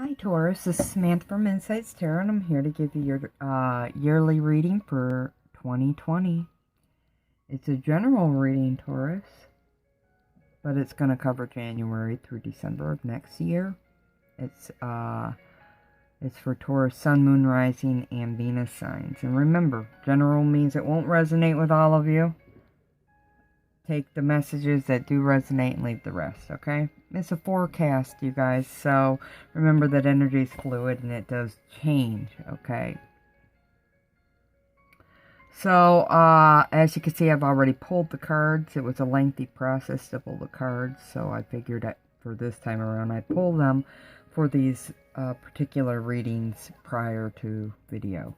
Hi Taurus, this is Samantha from Insights Tarot, and I'm here to give you your yearly reading for 2020. It's a general reading, Taurus, but it's going to cover January through December of next year. It's for Taurus, Sun, Moon, Rising, and Venus signs. And remember, general means it won't resonate with all of you. Take the messages that do resonate and leave the rest, okay? It's a forecast, you guys, so remember that energy is fluid and it does change, okay? So, as you can see, I've already pulled the cards. It was a lengthy process to pull the cards, so I figured that for this time around I'd pull them for these particular readings prior to video.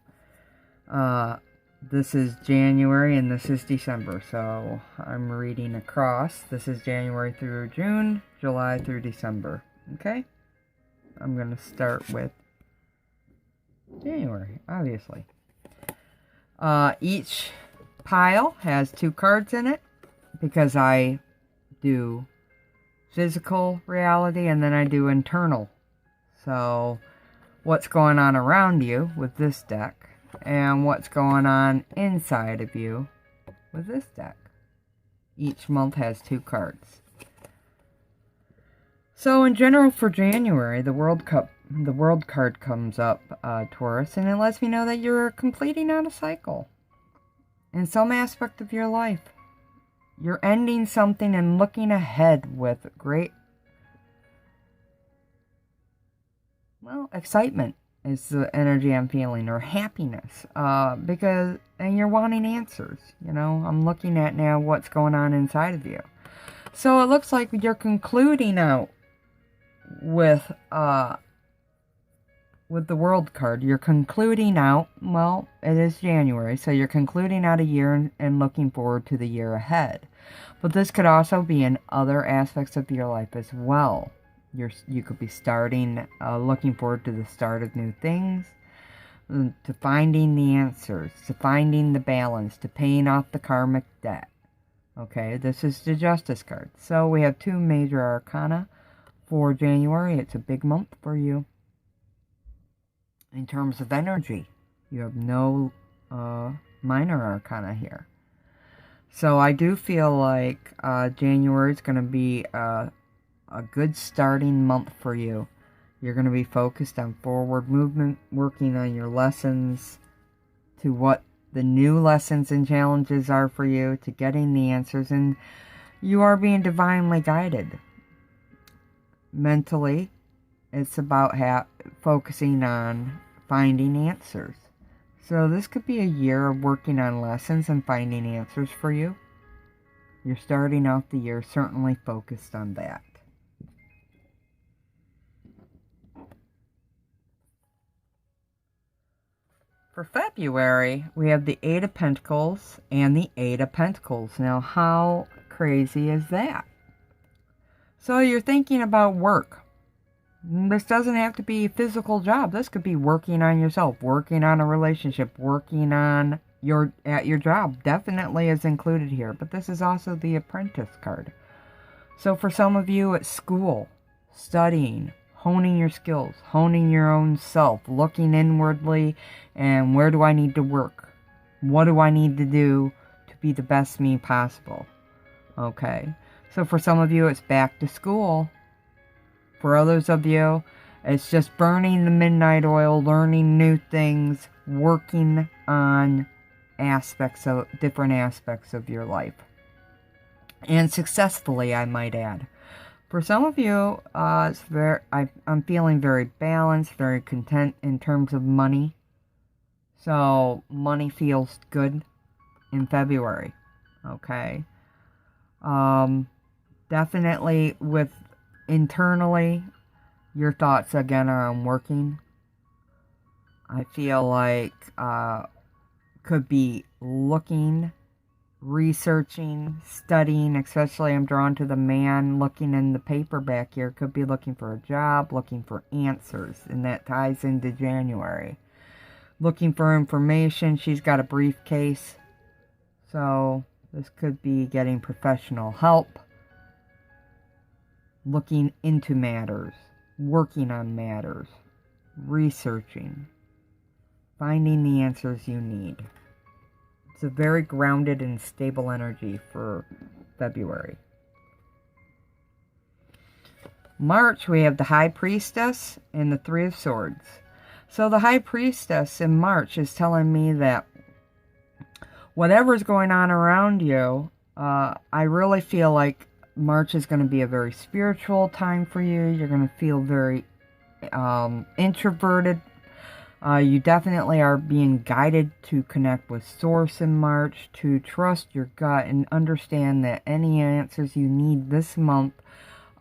This is January and this is December, so I'm reading across. This is January through June, July through December, okay? I'm going to start with January, obviously. Each pile has 2 cards in it because I do physical reality and then I do internal. So, what's going on around you with this deck? And what's going on inside of you with this deck. Each month has 2 cards. So in general for January, the World card comes up, Taurus, and it lets me know that you're completing out a cycle. In some aspect of your life. You're ending something and looking ahead with great, excitement. Is the energy I'm feeling, or happiness, and you're wanting answers, you know. I'm looking at now what's going on inside of you. So it looks like you're concluding out with the World card. You're concluding out, well, it is January, so you're concluding out a year and looking forward to the year ahead. But this could also be in other aspects of your life as well. You could be starting, looking forward to the start of new things, to finding the answers, to finding the balance, to paying off the karmic debt. Okay, this is the Justice card. So we have 2 major arcana for January. It's a big month for you. In terms of energy, you have no minor arcana here. So I do feel like January is going to be a good starting month for you. You're going to be focused on forward movement, working on your lessons, to what the new lessons and challenges are for you, to getting the answers, and you are being divinely guided. Mentally, it's about focusing on finding answers. So this could be a year of working on lessons and finding answers for you. You're starting off the year certainly focused on that. For February, we have the 8 of Pentacles and the 8 of Pentacles. Now, how crazy is that? So you're thinking about work. This doesn't have to be a physical job. This could be working on yourself, working on a relationship, working on at your job. Definitely is included here. But this is also the Apprentice card. So for some of you, it's school, studying, honing your skills, honing your own self, looking inwardly, and where do I need to work? What do I need to do to be the best me possible? Okay, so for some of you, it's back to school. For others of you, it's just burning the midnight oil, learning new things, working on different aspects of your life. And successfully, I might add. For some of you, I'm feeling very balanced, very content in terms of money. So money feels good in February. Okay. Definitely with internally, your thoughts again are on working. I feel like could be looking, researching, studying, especially I'm drawn to the man looking in the paperback here. Could be looking for a job, looking for answers, and that ties into January. Looking for information. She's got a briefcase. So this could be getting professional help. Looking into matters. working on matters, researching, finding the answers you need. It's a very grounded and stable energy for February. March, we have the High Priestess and the Three of Swords. So the High Priestess in March is telling me that whatever's going on around you, I really feel like March is going to be a very spiritual time for you. You're going to feel very introverted. You definitely are being guided to connect with Source in March, to trust your gut and understand that any answers you need this month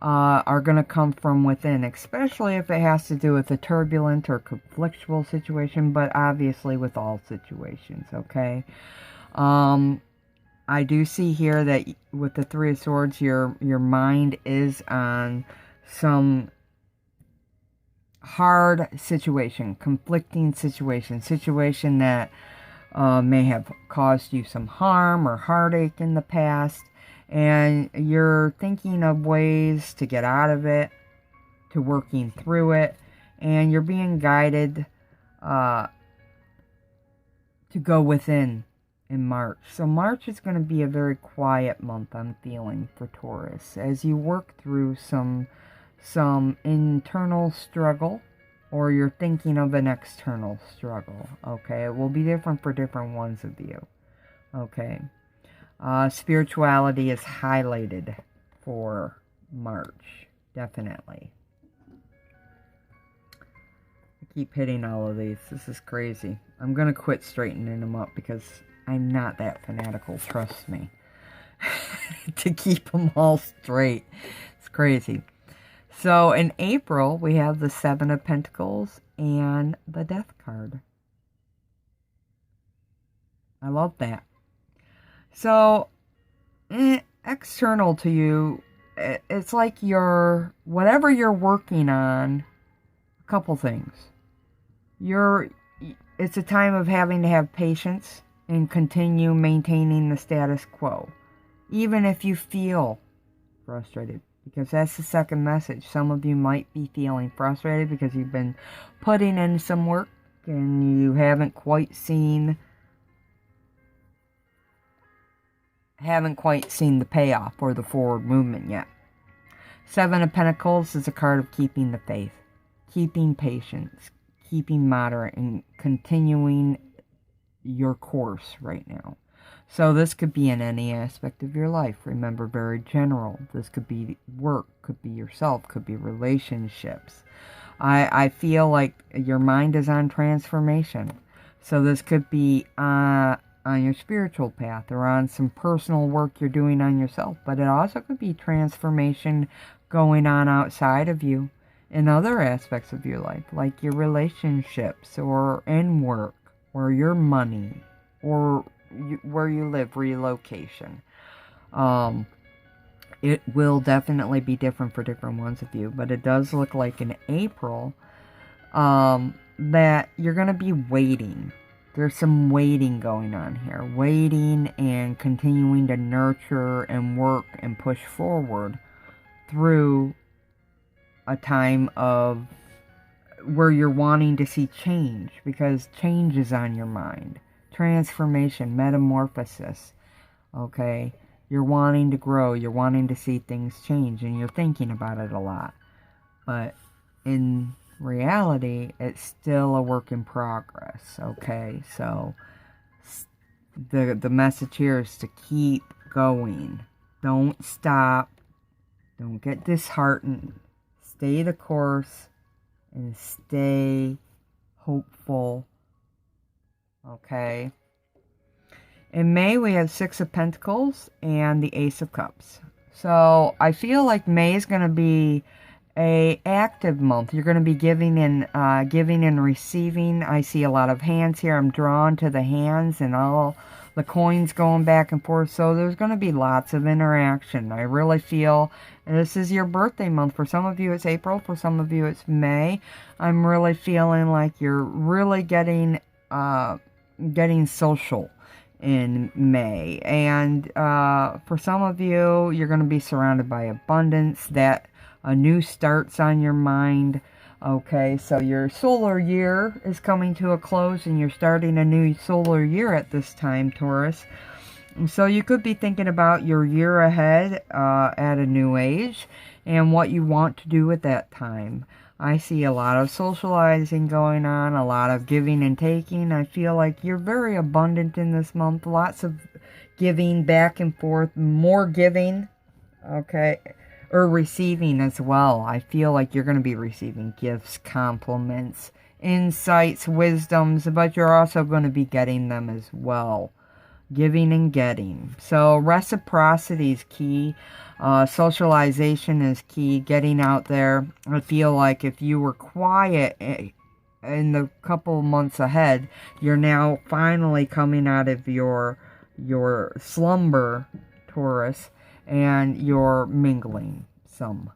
are going to come from within, especially if it has to do with a turbulent or conflictual situation, but obviously with all situations, okay? I do see here that with the Three of Swords, your mind is on some hard situation, conflicting situation that may have caused you some harm or heartache in the past, and you're thinking of ways to get out of it, to working through it, and you're being guided to go within in March. So March is going to be a very quiet month, I'm feeling, for Taurus, as you work through some internal struggle, or you're thinking of an external struggle, okay? It will be different for different ones of you, okay? Spirituality is highlighted for March, definitely. I keep hitting all of these. This is crazy. I'm going to quit straightening them up because I'm not that fanatical, trust me, to keep them all straight. It's crazy. So in April, we have the Seven of Pentacles and the Death card. I love that. So, external to you, it's like whatever you're working on, a couple things. It's a time of having to have patience and continue maintaining the status quo, even if you feel frustrated, because that's the second message. Some of you might be feeling frustrated because you've been putting in some work and you haven't quite seen the payoff or the forward movement yet. Seven of Pentacles is a card of keeping the faith, keeping patience, keeping moderate, and continuing your course right now. So this could be in any aspect of your life. Remember, very general. This could be work, could be yourself, could be relationships. I feel like your mind is on transformation. So this could be on your spiritual path or on some personal work you're doing on yourself. But it also could be transformation going on outside of you in other aspects of your life, like your relationships or in work or your money or where you live, relocation. It will definitely be different for different ones of you, but it does look like in April that you're going to be waiting. There's some waiting going on here. Waiting and continuing to nurture and work and push forward through a time of where you're wanting to see change, because change is on your mind. Transformation, metamorphosis, okay? You're wanting to grow, you're wanting to see things change, and you're thinking about it a lot. But in reality, it's still a work in progress, okay? So the message here is to keep going. Don't stop. Don't get disheartened. Stay the course and stay hopeful, okay? In May, we have Six of Pentacles and the Ace of Cups. So I feel like May is going to be a active month. You're going to be giving and receiving. I see a lot of hands here. I'm drawn to the hands and all the coins going back and forth. So there's going to be lots of interaction. I really feel this is your birthday month. For some of you, it's April. For some of you, it's May. I'm really feeling like you're really getting social in May. And for some of you, you're going to be surrounded by abundance. That A new start's on your mind. Okay, so your solar year is coming to a close and you're starting a new solar year at this time, Taurus. So you could be thinking about your year ahead at a new age and what you want to do at that time. I see a lot of socializing going on, a lot of giving and taking. I feel like you're very abundant in this month. Lots of giving back and forth, more giving, okay, or receiving as well. I feel like you're going to be receiving gifts, compliments, insights, wisdoms, but you're also going to be getting them as well. Giving and getting. So reciprocity is key. Socialization is key. Getting out there. I feel like if you were quiet in the couple months ahead, you're now finally coming out of your slumber, Taurus, and you're mingling some.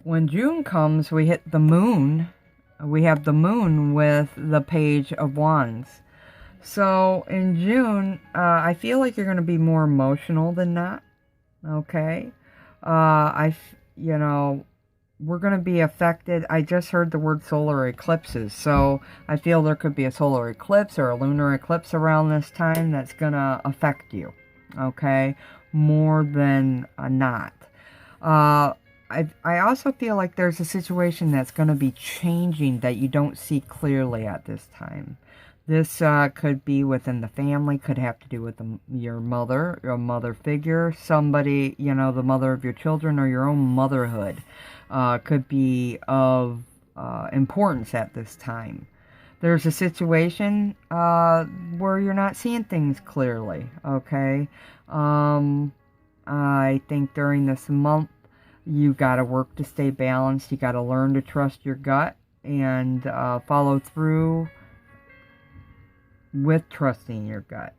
When June comes, we hit the moon. We have the moon with the Page of Wands. So in June, I feel like you're going to be more emotional than not. Okay. You know, we're going to be affected. I just heard the word solar eclipses. So I feel there could be a solar eclipse or a lunar eclipse around this time that's going to affect you. Okay. More than not. I also feel like there's a situation that's going to be changing that you don't see clearly at this time. This could be within the family, could have to do with your mother figure, somebody, you know, the mother of your children or your own motherhood. Could be of importance at this time. There's a situation where you're not seeing things clearly, okay? I think during this month, you got to work to stay balanced. You got to learn to trust your gut and follow through with trusting your gut.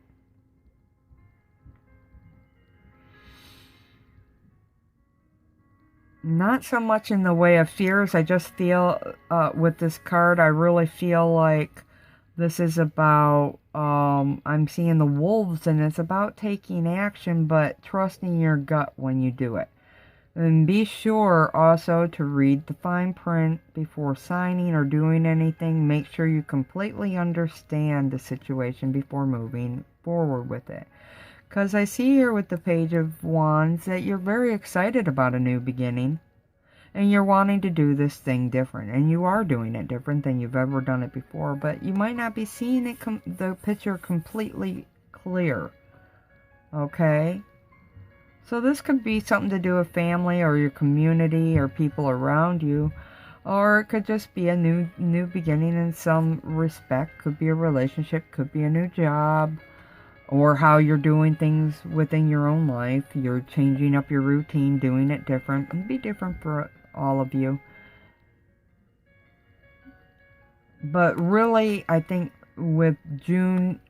Not so much in the way of fears. I just feel with this card, I really feel like this is about, I'm seeing the wolves, and it's about taking action, but trusting your gut when you do it. And be sure also to read the fine print before signing or doing anything. Make sure you completely understand the situation before moving forward with it. Because I see here with the Page of Wands that you're very excited about a new beginning. And you're wanting to do this thing different. And you are doing it different than you've ever done it before. But you might not be seeing it the picture completely clear. Okay? So this could be something to do with family or your community or people around you. Or it could just be a new beginning in some respect. Could be a relationship, could be a new job. Or how you're doing things within your own life. You're changing up your routine, doing it different. It'll be different for all of you. But really, I think with June,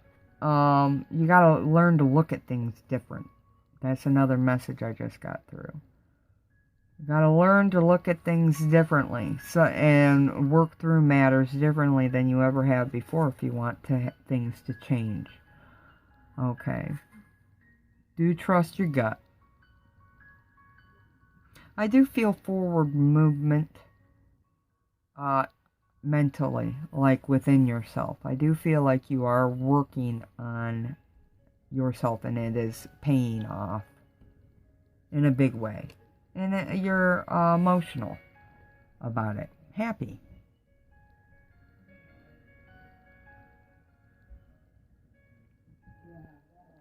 you got to learn to look at things different. That's another message I just got through. You got to learn to look at things differently, and work through matters differently than you ever have before if you want things to change. Okay. Do trust your gut. I do feel forward movement mentally, like within yourself. I do feel like you are working on yourself, and it is paying off in a big way. And you're emotional about it. Happy.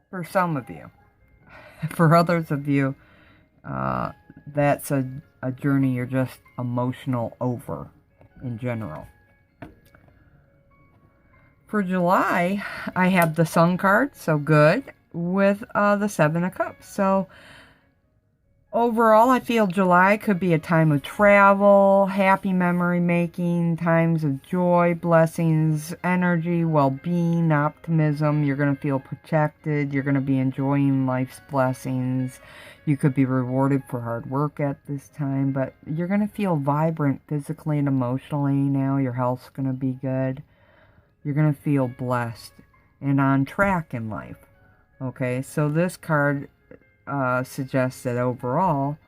For some of you. For others of you, that's a journey you're just emotional over in general. For July, I have the Sun card, so good, with the Seven of Cups. So overall, I feel July could be a time of travel, happy memory making, times of joy, blessings, energy, well-being, optimism. You're going to feel protected. You're going to be enjoying life's blessings. You could be rewarded for hard work at this time, but you're going to feel vibrant physically and emotionally now. Your health's going to be good. You're going to feel blessed and on track in life. Okay, so this card suggests that overall,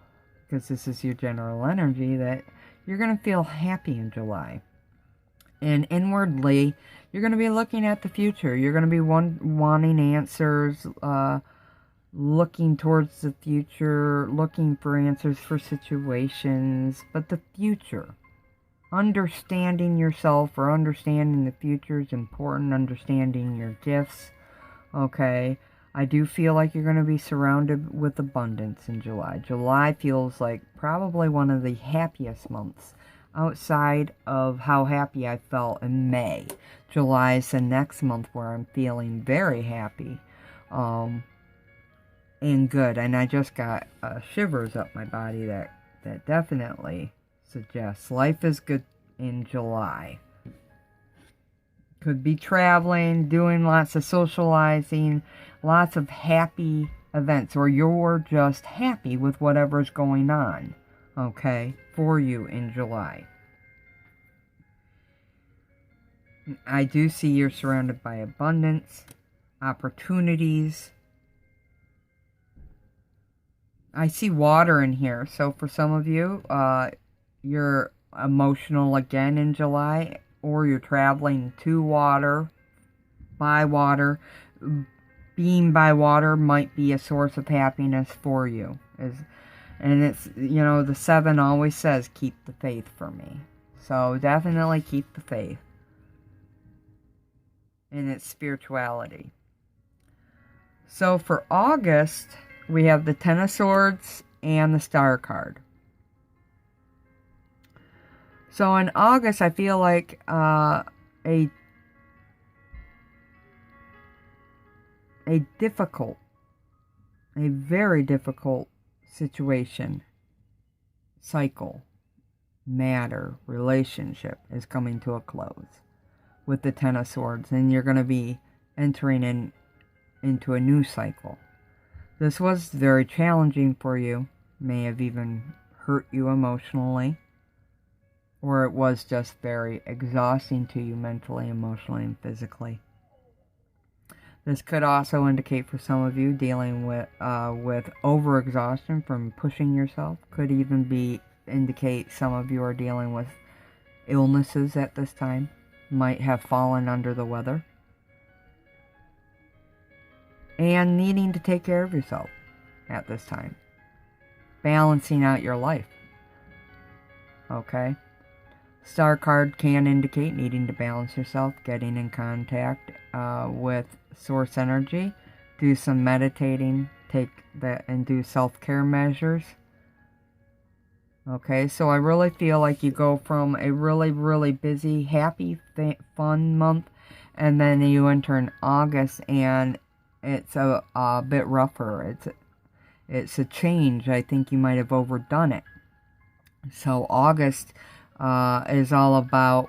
because this is your general energy, that you're going to feel happy in July. And inwardly, you're going to be looking at the future. You're going to be wanting answers, looking towards the future, looking for answers for situations. But the future, understanding yourself or understanding the future is important. Understanding your gifts. Okay. I do feel like you're going to be surrounded with abundance in July. July feels like probably one of the happiest months outside of how happy I felt in May. July is the next month where I'm feeling very happy and good. And I just got shivers up my body that definitely suggests life is good in July. Could be traveling, doing lots of socializing, lots of happy events, or you're just happy with whatever's going on, okay, for you in July. I do see you're surrounded by abundance, opportunities. I see water in here, so for some of you, you're emotional again in July, or you're traveling to water, by water. Being by water might be a source of happiness for you. And it's, you know, the 7 always says, keep the faith for me. So definitely keep the faith in its spirituality. So for August, we have the Ten of Swords and the Star card. So in August, I feel like a very difficult situation, cycle, matter, relationship is coming to a close with the Ten of Swords, and you're going to be entering into a new cycle. This was very challenging for you, may have even hurt you emotionally, or it was just very exhausting to you mentally, emotionally, and physically. This could also indicate for some of you dealing with overexhaustion from pushing yourself. Could even indicate some of you are dealing with illnesses at this time. Might have fallen under the weather. And needing to take care of yourself at this time. Balancing out your life. Okay? Star card can indicate needing to balance yourself, getting in contact with source energy, do some meditating, and do self-care measures. Okay, so I really feel like you go from a really, really busy, happy, fun month, and then you enter in August, and it's a bit rougher. It's a change. I think you might have overdone it. So August is all about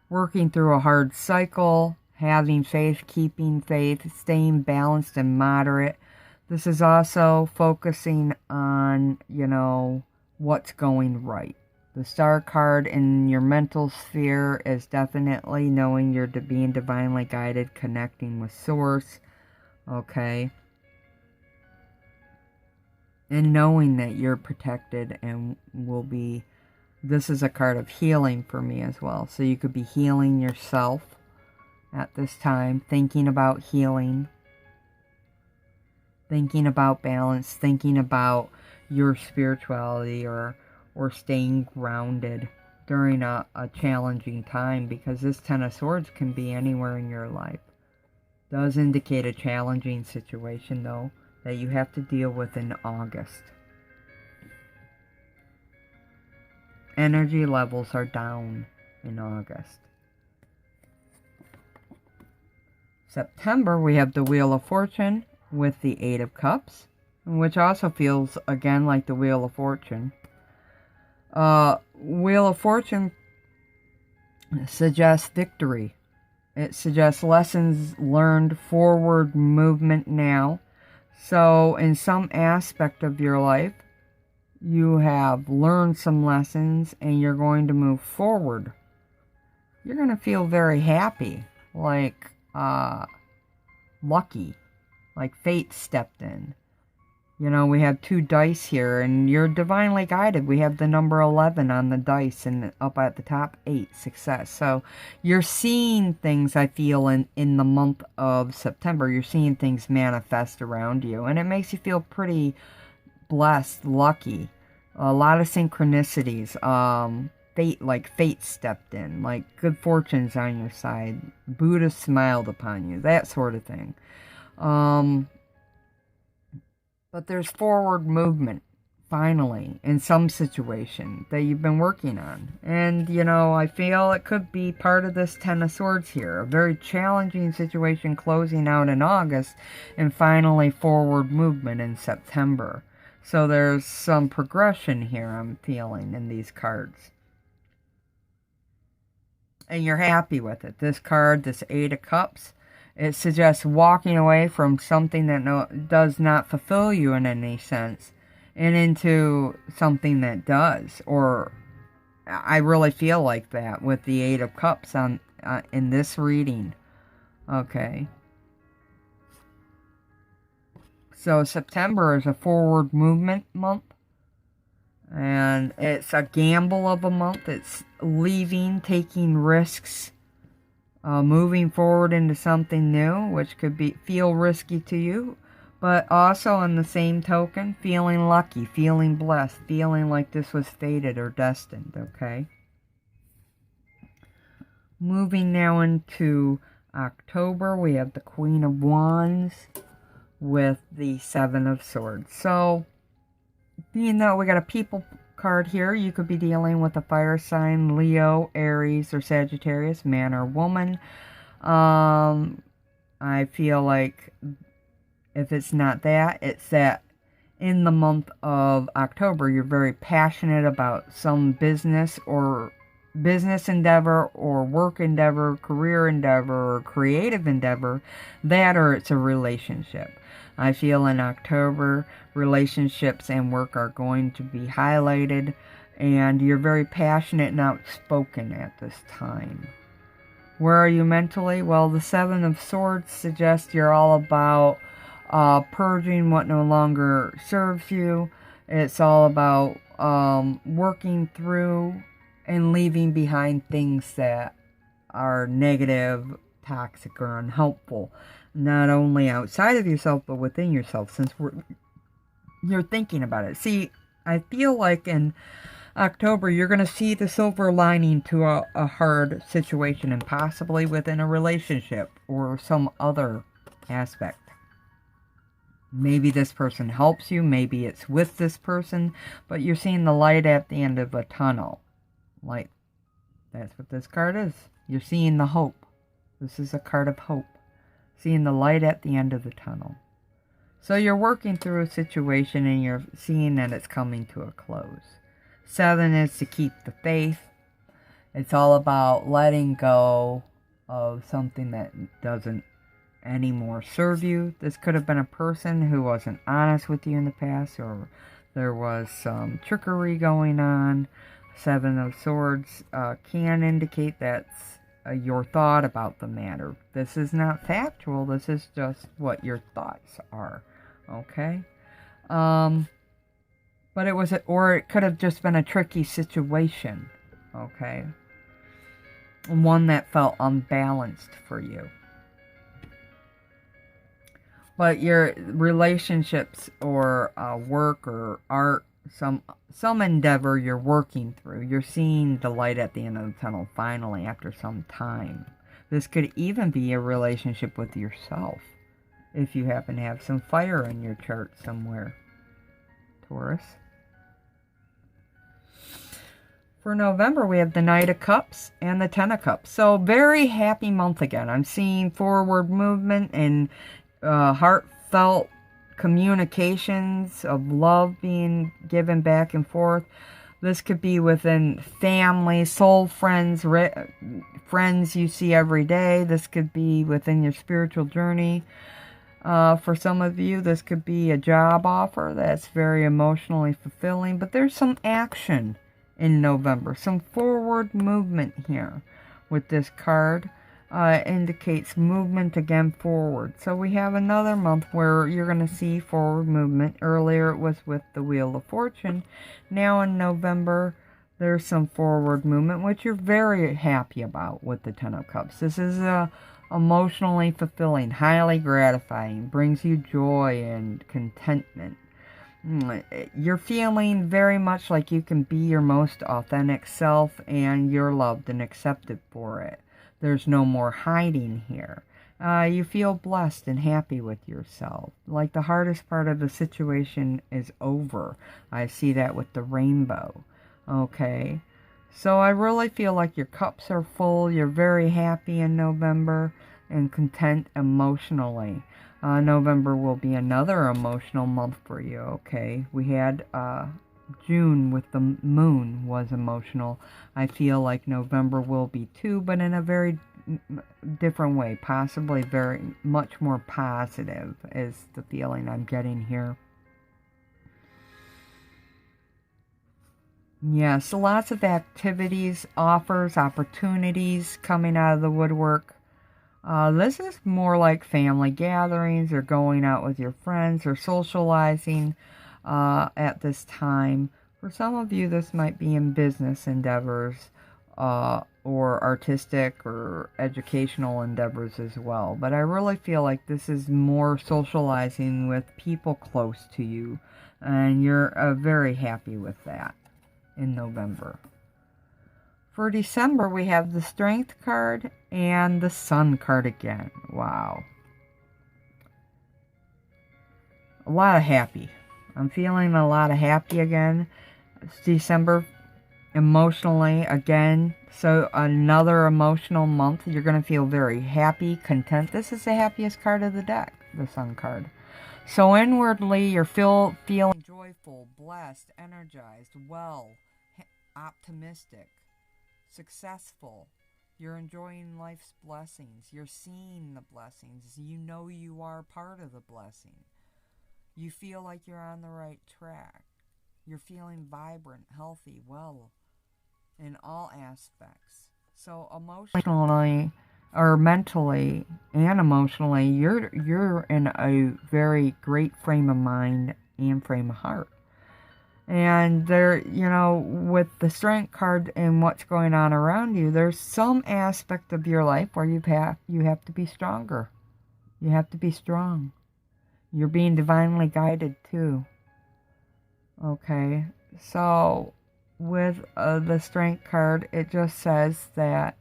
working through a hard cycle, having faith, keeping faith, staying balanced and moderate. This is also focusing on, you know, what's going right. The Star card in your mental sphere is definitely knowing you're being divinely guided, connecting with Source, okay? And knowing that you're protected and will be... This is a card of healing for me as well. So you could be healing yourself at this time, thinking about healing, thinking about balance, thinking about your spirituality or staying grounded during a challenging time, because this Ten of Swords can be anywhere in your life. Does indicate a challenging situation, though, that you have to deal with in August. Energy levels are down in August. September, we have the Wheel of Fortune with the 8 of Cups, which also feels, again, like the Wheel of Fortune. Wheel of Fortune suggests victory. It suggests lessons learned, forward movement now. So, in some aspect of your life, you have learned some lessons and you're going to move forward. You're going to feel very happy, like lucky, like fate stepped in. You know, we have 2 dice here, and you're divinely guided. We have the number 11 on the dice, and up at the top, 8, success. So you're seeing things, I feel, in the month of September. You're seeing things manifest around you, and it makes you feel pretty blessed, lucky. A lot of synchronicities. Fate stepped in, like good fortune's on your side. Buddha smiled upon you, that sort of thing. But there's forward movement, finally, in some situation that you've been working on. And, you know, I feel it could be part of this Ten of Swords here. A very challenging situation closing out in August, and finally forward movement in September. So there's some progression here I'm feeling in these cards. And you're happy with it. This card, this 8 of Cups, it suggests walking away from something that does not fulfill you in any sense and into something that does. Or I really feel like that with the 8 of Cups in this reading. Okay. So September is a forward movement month. And it's a gamble of a month. It's leaving, taking risks. Moving forward into something new, which could feel risky to you, but also on the same token, feeling lucky, feeling blessed, feeling like this was fated or destined, okay? Moving now into October, we have the Queen of Wands with the 7 of Swords. So, being that we got a people card here, you could be dealing with a fire sign, Leo, Aries, or Sagittarius, man or woman. I feel like if it's not that, it's that in the month of October, you're very passionate about some business endeavor or work endeavor, career endeavor, or creative endeavor, that or it's a relationship. I feel in October, relationships and work are going to be highlighted, and you're very passionate and outspoken at this time. Where are you mentally? Well, the 7 of Swords suggests you're all about purging what no longer serves you. It's all about working through and leaving behind things that are negative, toxic, or unhelpful. Not only outside of yourself, but within yourself, since you're thinking about it. See, I feel like in October, you're going to see the silver lining to a hard situation, and possibly within a relationship or some other aspect. Maybe this person helps you, maybe it's with this person, but you're seeing the light at the end of a tunnel. Like, that's what this card is. You're seeing the hope. This is a card of hope. Seeing the light at the end of the tunnel. So you're working through a situation and you're seeing that it's coming to a close. 7 is to keep the faith. It's all about letting go of something that doesn't anymore serve you. This could have been a person who wasn't honest with you in the past, or there was some trickery going on. 7 of Swords can indicate that's your thought about the matter. This is not factual. This is just what your thoughts are. Okay? But it was, or it could have just been a tricky situation. Okay? One that felt unbalanced for you. But your relationships or work or art, some endeavor you're working through, you're seeing the light at the end of the tunnel finally after some time. This could even be a relationship with yourself, if you happen to have some fire in your chart somewhere, Taurus. For November, we have the Knight of Cups and the Ten of Cups. So, very happy month again. I'm seeing forward movement and heartfelt communications of love being given back and forth. This could be within family, soul friends, friends you see every day. This could be within your spiritual journey. For some of you, this could be a job offer that's very emotionally fulfilling. But there's some action in November, some forward movement here with this card. indicates movement again forward. So we have another month where you're going to see forward movement. Earlier it was with the Wheel of Fortune. Now in November, there's some forward movement, which you're very happy about with the Ten of Cups. This is emotionally fulfilling, highly gratifying, brings you joy and contentment. You're feeling very much like you can be your most authentic self and you're loved and accepted for it. There's no more hiding here. You feel blessed and happy with yourself. Like the hardest part of the situation is over. I see that with the rainbow. Okay. So I really feel like your cups are full. You're very happy in November and content emotionally. November will be another emotional month for you, okay? We had June with the moon was emotional. I feel like November will be too, but in a very different way. Possibly very much more positive is the feeling I'm getting here. Yes, lots of activities, offers, opportunities coming out of the woodwork. This is more like family gatherings or going out with your friends or socializing at this time. For some of you, this might be in business endeavors or artistic or educational endeavors as well. But I really feel like this is more socializing with people close to you, and you're very happy with that in November. For December, we have the Strength card and the Sun card again. Wow. A lot of happy. I'm feeling a lot of happy again. It's December emotionally again. So another emotional month. You're going to feel very happy, content. This is the happiest card of the deck, the Sun card. So inwardly, you're feeling joyful, blessed, energized, well, optimistic, successful. You're enjoying life's blessings. You're seeing the blessings. You know you are part of the blessing. You feel like you're on the right track. You're feeling vibrant, healthy, well in all aspects. So emotionally or mentally and emotionally, you're in a very great frame of mind and frame of heart. And there, you know, with the Strength card and what's going on around you, there's some aspect of your life where you have to be stronger. You have to be strong. You're being divinely guided too. Okay, so with the Strength card, it just says that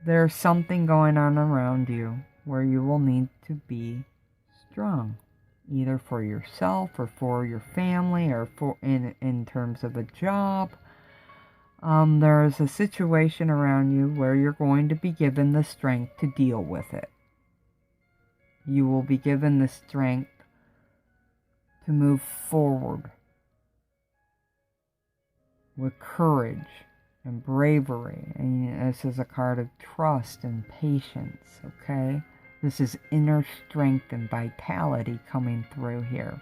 there's something going on around you where you will need to be strong. Either for yourself or for your family or for in terms of a job. There's a situation around you where you're going to be given the strength to deal with it. You will be given the strength to move forward with courage and bravery. And this is a card of trust and patience, okay? This is inner strength and vitality coming through here.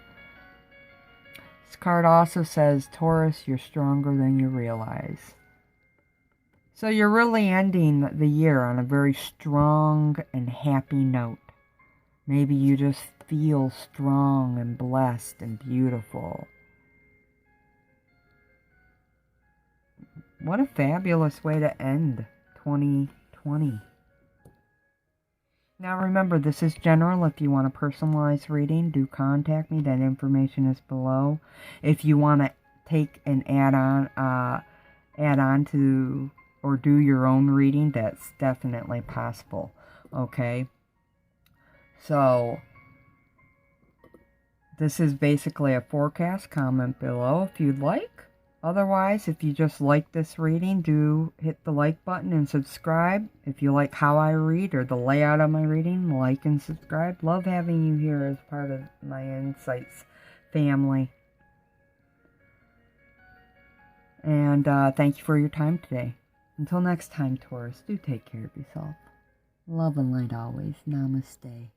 This card also says, Taurus, you're stronger than you realize. So you're really ending the year on a very strong and happy note. Maybe you just feel strong and blessed and beautiful. What a fabulous way to end 2020. Now remember, this is general. If you want a personalized reading, do contact me. That information is below. If you want to take an add-on to or do your own reading, that's definitely possible. Okay? So, this is basically a forecast. Comment below if you'd like. Otherwise, if you just like this reading, do hit the like button and subscribe. If you like how I read or the layout of my reading, like and subscribe. Love having you here as part of my Insights family. And thank you for your time today. Until next time, Taurus, do take care of yourself. Love and light always. Namaste.